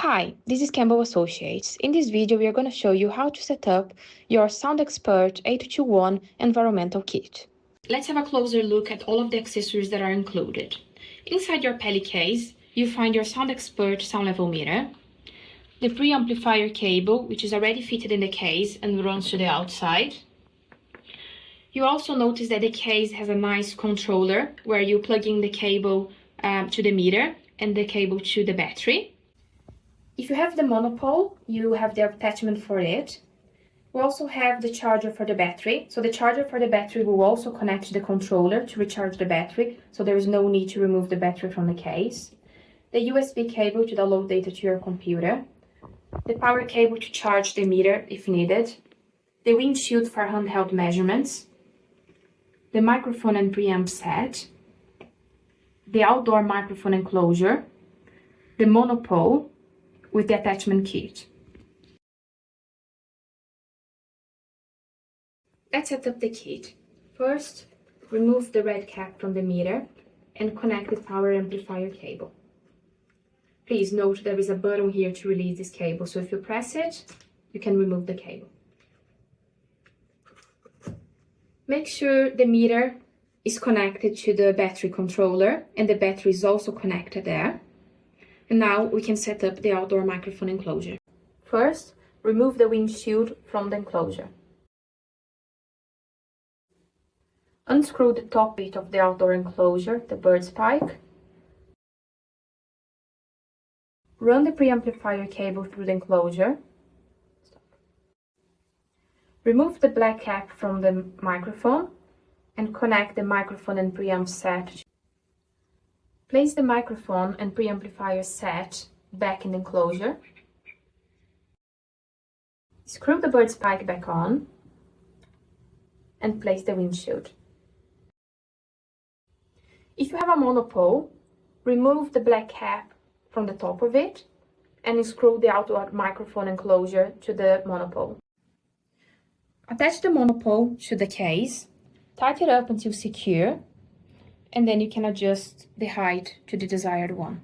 Hi, this is Campbell Associates. In this video, we are going to show you how to set up your SoundExpert 8221 environmental kit. Let's have a closer look at all of the accessories that are included. Inside your Peli case, you find your SoundExpert sound level meter, the preamplifier cable, which is already fitted in the case and runs to the outside. You also notice that the case has a nice controller where you plug in the cable to the meter and the cable to the battery. If you have the monopole, you have the attachment for it. We also have the charger for the battery. So the charger for the battery will also connect to the controller to recharge the battery, so there is no need to remove the battery from the case. The USB cable to download data to your computer. The power cable to charge the meter if needed. The windshield for handheld measurements. The microphone and preamp set. The outdoor microphone enclosure. The monopole with the attachment kit. Let's set up the kit. First, remove the red cap from the meter and connect the power amplifier cable. Please note there is a button here to release this cable, so if you press it, you can remove the cable. Make sure the meter is connected to the battery controller and the battery is also connected there. And now we can set up the outdoor microphone enclosure. First, remove the windshield from the enclosure. Unscrew the top bit of the outdoor enclosure, the bird spike. Run the preamplifier cable through the enclosure. Remove the black cap from the microphone and connect the microphone and preamp set. Place the microphone and preamplifier set back in the enclosure. Screw the bird spike back on and place the windshield. If you have a monopole, remove the black cap from the top of it and screw the outdoor microphone enclosure to the monopole. Attach the monopole to the case, tighten it up until secure, and then you can adjust the height to the desired one.